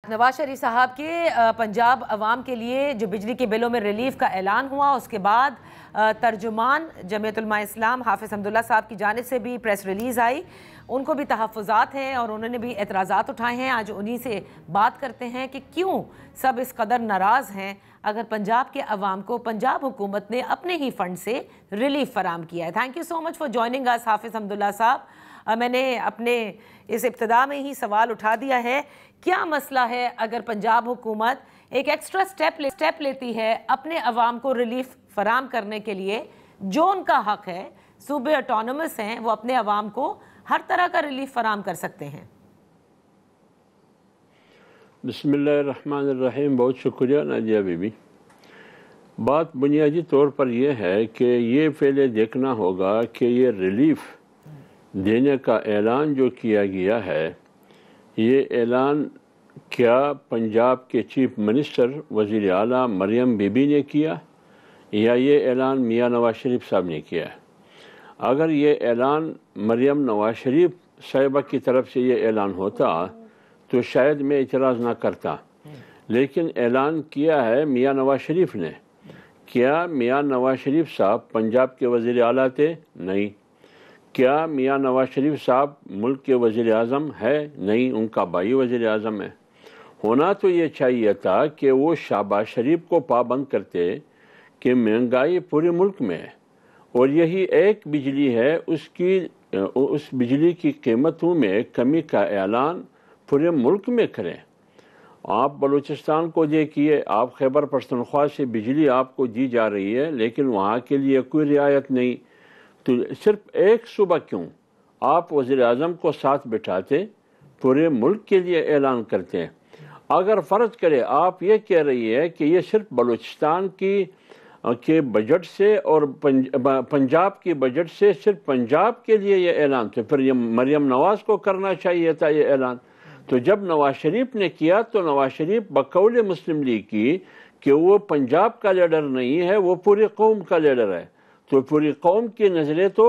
नवाज शरीफ साहब के पंजाब अवाम के लिए जो बिजली के बिलों में रिलीफ का ऐलान हुआ, उसके बाद तर्जुमान जमीयत उलमा इस्लाम हाफिज़ हमदुल्ला साहब की जानिब से भी प्रेस रिलीज़ आई। उनको भी तहफ़्फ़ुज़ात हैं और उन्होंने भी एतराज़ात उठाए हैं। आज उन्हीं से बात करते हैं कि क्यों सब इस कदर नाराज़ हैं अगर पंजाब के अवाम को पंजाब हुकूमत ने अपने ही फ़ंड से रिलीफ फराम किया है। Thank you so much for joining us हाफिज़ हमदुल्ला साहब। मैंने अपने इस इब्तिदा में ही सवाल उठा दिया है, क्या मसला है अगर पंजाब हुकूमत एक एक्स्ट्रा स्टेप लेती है अपने अवाम को रिलीफ फराम करने के लिए, जो उनका हक है, सूबे ऑटोनमस हैं, वो अपने अवाम को हर तरह का रिलीफ फराम कर सकते हैं। बिस्मिल्लाहिर्रहमानिर्रहीम। बहुत शुक्रिया नाजिया बीबी। बात बुनियादी तौर पर यह है कि ये पहले देखना होगा कि ये रिलीफ देने का ऐलान जो किया गया है, ये ऐलान क्या पंजाब के चीफ मिनिस्टर वज़ीर आला मरियम बीबी ने किया या ये ऐलान मियां नवाज शरीफ साहब ने किया है। अगर ये ऐलान मरियम नवाज शरीफ साहिबा की तरफ से ये ऐलान होता तो शायद मैं इतराज़ ना करता, लेकिन ऐलान किया है मियां नवाज शरीफ ने। क्या मियां नवाज शरीफ साहब पंजाब के वज़ीर आला थे? नहीं। क्या मियां नवाज शरीफ साहब मुल्क के वज़ीर आज़म है? नहीं, उनका भाई वज़ीर आज़म है। होना तो ये चाहिए था कि वो शहबाज शरीफ को पाबंद करते कि महंगाई पूरे मुल्क में है और यही एक बिजली है, उस बिजली की कीमतों में कमी का ऐलान पूरे मुल्क में करें। आप बलूचिस्तान को देखिए, आप खैबर पख्तूनख्वा से बिजली आपको दी जा रही है, लेकिन वहाँ के लिए कोई रियायत नहीं। तो सिर्फ एक सूबा क्यों आप वज़ीर आज़म को साथ बिठाते, पूरे मुल्क के लिए ऐलान करते हैं। अगर फ़र्ज़ करें आप ये कह रही है कि ये सिर्फ बलूचिस्तान के बजट से और पंजाब की बजट से सिर्फ पंजाब के लिए ये ऐलान, तो फिर ये मरियम नवाज़ को करना चाहिए था ये ऐलान। तो जब नवाज शरीफ ने किया तो नवाज शरीफ बकौल मुस्लिम लीग की कि वो पंजाब का लीडर नहीं है, वो पूरी कौम का लीडर है। तो पूरी कौम की नज़रें तो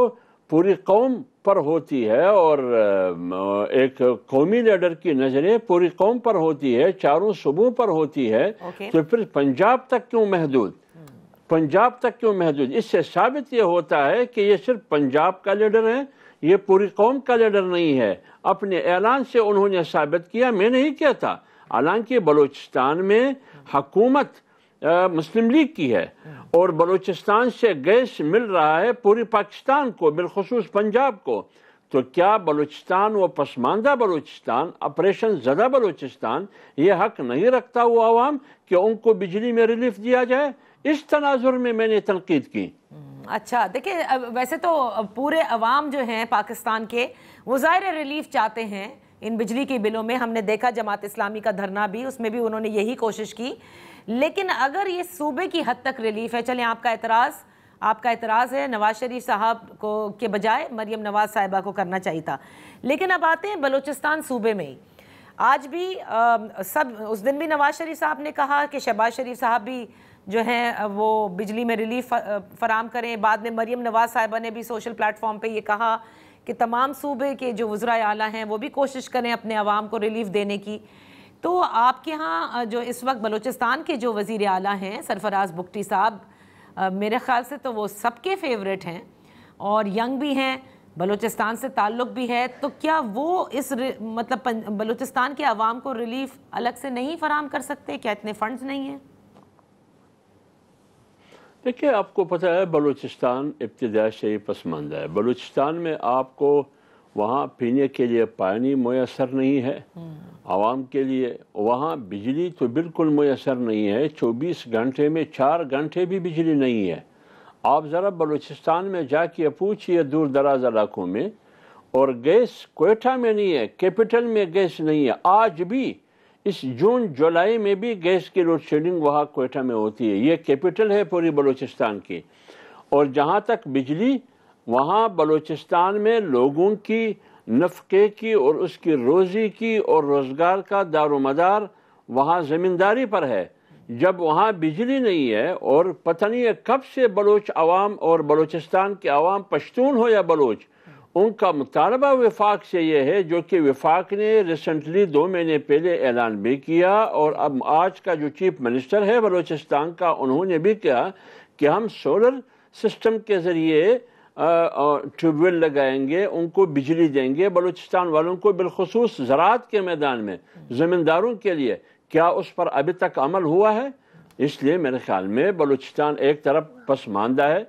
पूरी कौम पर होती है और एक कौमी लीडर की नज़रें पूरी कौम पर होती है, चारों सूबों पर होती है। तो फिर पंजाब तक क्यों महदूद? पंजाब तक क्यों महदूद? इससे साबित ये होता है कि ये सिर्फ पंजाब का लीडर है, ये पूरी कौम का लीडर नहीं है। अपने ऐलान से उन्होंने साबित किया, मैं नहीं कहता। हालांकि बलूचिस्तान में हुकूमत मुस्लिम लीग की है और बलूचिस्तान से गैस मिल रहा है पूरी पाकिस्तान को, बिलखुसूस पंजाब को। तो क्या बलूचिस्तान व पसमानदा बलूचिस्तान, ऑपरेशन ज़दा बलूचिस्तान, ये हक नहीं रखता वो आवाम कि उनको बिजली में रिलीफ दिया जाए? इस तनाजुर में मैंने तनकीद की। अच्छा, देखिए, वैसे तो पूरे अवाम जो हैं पाकिस्तान के, वो ज़ाहिर रिलीफ चाहते हैं इन बिजली के बिलों में। हमने देखा जमात इस्लामी का धरना भी, उसमें भी उन्होंने यही कोशिश की। लेकिन अगर ये सूबे की हद तक रिलीफ है, चलें आपका एतराज़ है नवाज शरीफ साहब को के बजाय मरियम नवाज साहिबा को करना चाहिए था। लेकिन अब आते हैं बलूचिस्तान सूबे में ही। आज भी उस दिन भी नवाज शरीफ साहब ने कहा कि शहबाज शरीफ साहब भी जो हैं वो बिजली में रिलीफ फराम करें। बाद में मरियम नवाज साहिबा ने भी सोशल प्लेटफॉर्म पे ये कहा कि तमाम सूबे के जो वज़राए आला हैं वो भी कोशिश करें अपने अवाम को रिलीफ देने की। तो आपके यहाँ जो इस वक्त बलूचिस्तान के जो वज़ीर आला हैं सरफराज बुगटी साहब, मेरे ख़्याल से तो वो सबके फेवरेट हैं और यंग भी हैं, बलूचिस्तान से ताल्लुक़ भी है। तो क्या वो मतलब बलूचिस्तान के अवाम को रिलीफ अलग से नहीं फराम कर सकते? क्या इतने फ़ंड्स नहीं हैं? देखिए, आपको पता है बलूचिस्तान इब्तिदा से ही पसमानदा है। बलूचिस्तान में आपको वहाँ पीने के लिए पानी मुयसर नहीं है आवाम के लिए, वहाँ बिजली तो बिल्कुल मुयसर नहीं है। 24 घंटे में 4 घंटे भी बिजली नहीं है। आप ज़रा बलूचिस्तान में जाके पूछिए दूर दराज इलाकों में, और गैस कोयटा में नहीं है, कैपिटल में गैस नहीं है। आज भी इस जून जुलाई में भी गैस की लोड शेडिंग वहाँ कोयटा में होती है। ये कैपिटल है पूरी बलूचिस्तान की। और जहाँ तक बिजली, वहाँ बलूचिस्तान में लोगों की नफ़क़े की और उसकी रोज़ी की और रोज़गार का दारोमदार वहाँ ज़मींदारी पर है। जब वहाँ बिजली नहीं है और पता नहीं है कब से बलोच अवाम और बलूचिस्तान के अवाम, पश्तून हो या बलोच, ان کا مطالبہ وفاق سے یہ ہے، جو کہ وفاق نے ریسنٹلی 2 مہینے پہلے اعلان بھی کیا، اور اب آج کا جو چیف منسٹر ہے بلوچستان کا، انہوں نے بھی کہا کہ ہم سولر سسٹم کے ذریعے ٹیوب ویل لگائیں گے، ان کو بجلی دیں گے بلوچستان والوں کو، بالخصوص زراعت کے میدان میں زمینداروں کے لیے۔ کیا اس پر ابھی تک عمل ہوا ہے؟ اس لیے میرے خیال میں بلوچستان ایک طرف پسماندہ ہے،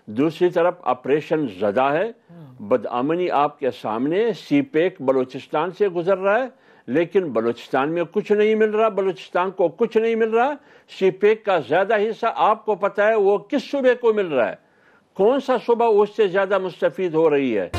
دوسری طرف آپریشن زدہ ہے، بدامنی آپ کے سامنے، سی پیک بلوچستان سے گزر رہا ہے، لیکن بلوچستان میں کچھ نہیں مل رہا، بلوچستان کو کچھ نہیں مل رہا۔ سی پیک کا زیادہ حصہ آپ کو پتہ ہے وہ کس صوبے کو مل رہا ہے، کون سا صوبہ اس سے زیادہ مستفید ہو رہی ہے؟